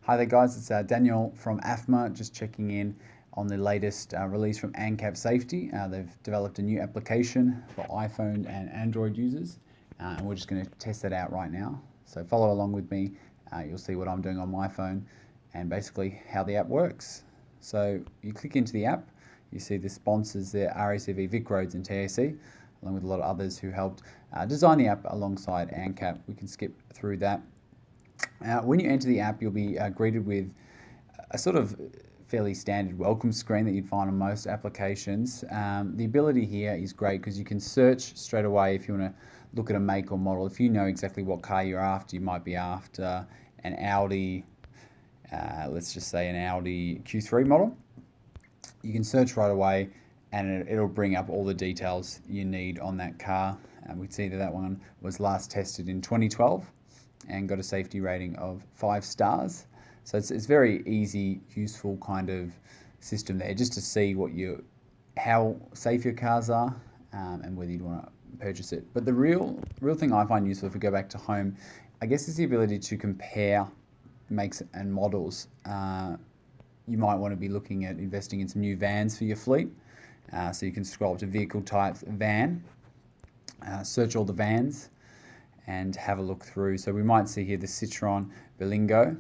Hi there guys, it's Daniel from AfMA, just checking in on the latest release from ANCAP Safety. They've developed a new application for iPhone and Android users, and we're just going to test that out right now. So follow along with me, you'll see what I'm doing on my phone and basically how the app works. So you click into the app, you see the sponsors there, RACV, Vic Roads and TAC, along with a lot of others who helped design the app alongside ANCAP. We can skip through that. When you enter the app, you'll be greeted with a sort of fairly standard welcome screen that you'd find on most applications. The ability here is great because you can search straight away if you want to look at a make or model. If you know exactly what car you're after, you might be after an Audi, let's just say an Audi Q3 model. You can search right away and it'll bring up all the details you need on that car. We can see that one was last tested in 2012. And got a safety rating of 5 stars. So it's very easy, useful kind of system there, just to see how safe your cars are and whether you'd want to purchase it. But the real thing I find useful, if we go back to home, I guess is the ability to compare makes and models. You might want to be looking at investing in some new vans for your fleet. So you can scroll up to vehicle types, van, search all the vans, and have a look through. So we might see here the Citroen Berlingo.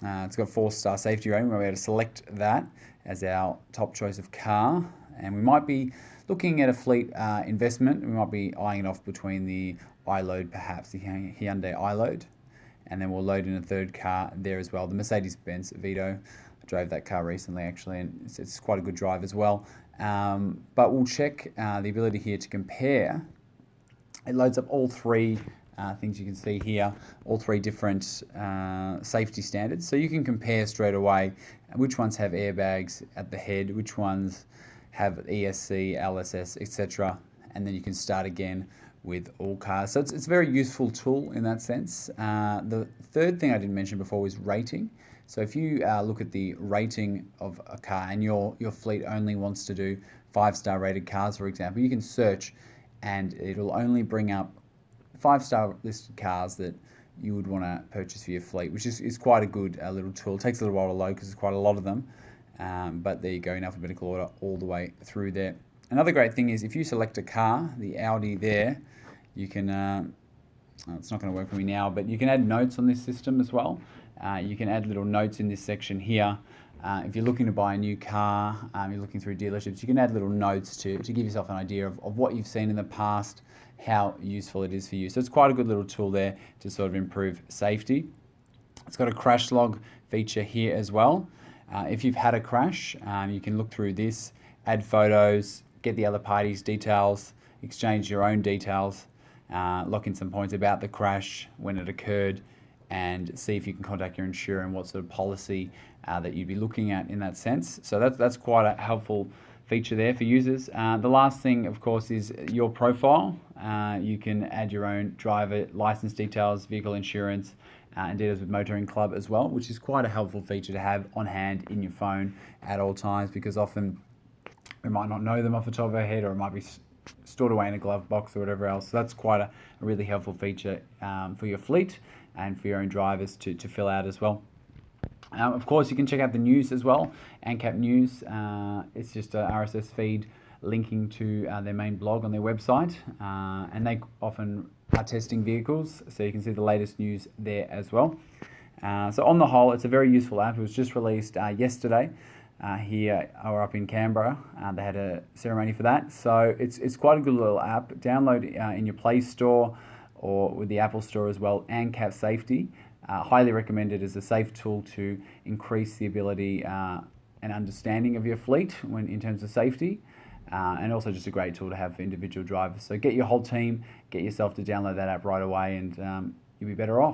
It's got 4-star safety rating. We're able to select that as our top choice of car. And we might be looking at a fleet investment. We might be eyeing it off between the iLoad, perhaps the Hyundai iLoad. And then we'll load in a third car there as well, the Mercedes-Benz Vito. I drove that car recently actually, and it's quite a good drive as well. But we'll check the ability here to compare. It loads up all three things you can see here, all 3 different safety standards. So you can compare straight away which ones have airbags at the head, which ones have ESC, LSS, etc. And then you can start again with all cars. So it's a very useful tool in that sense. The third thing I didn't mention before was rating. So if you look at the rating of a car and your fleet only wants to do 5-star rated cars, for example, you can search and it'll only bring up 5-star listed cars that you would want to purchase for your fleet, which is quite a good little tool. It takes a little while to load because there's quite a lot of them, but there you go, in alphabetical order all the way through there. Another great thing is if you select a car, the Audi there, you can, it's not going to work for me now, but you can add notes on this system as well. You can add little notes in this section here. If you're looking to buy a new car, you're looking through dealerships, you can add little notes to give yourself an idea of what you've seen in the past, how useful it is for you. So it's quite a good little tool there to sort of improve safety. It's got a crash log feature here as well. If you've had a crash, you can look through this, add photos, get the other party's details, exchange your own details, lock in some points about the crash, when it occurred, and see if you can contact your insurer and what sort of policy that you'd be looking at in that sense. So that's quite a helpful feature there for users. The last thing, of course, is your profile. You can add your own driver license details, vehicle insurance, and details with motoring club as well, which is quite a helpful feature to have on hand in your phone at all times, because often we might not know them off the top of our head, or it might be stored away in a glove box or whatever else. So that's quite a really helpful feature for your fleet and for your own drivers to fill out as well. Of course, you can check out the news as well, ANCAP News. It's just a RSS feed linking to their main blog on their website, and they often are testing vehicles, so you can see the latest news there as well. So on the whole, it's a very useful app. It was just released yesterday here or up in Canberra. They had a ceremony for that, so it's quite a good little app. Download in your Play Store or with the Apple Store as well, ANCAP Safety. Highly recommended as a safe tool to increase the ability and understanding of your fleet in terms of safety, and also just a great tool to have for individual drivers. So get your whole team, get yourself to download that app right away, and you'll be better off.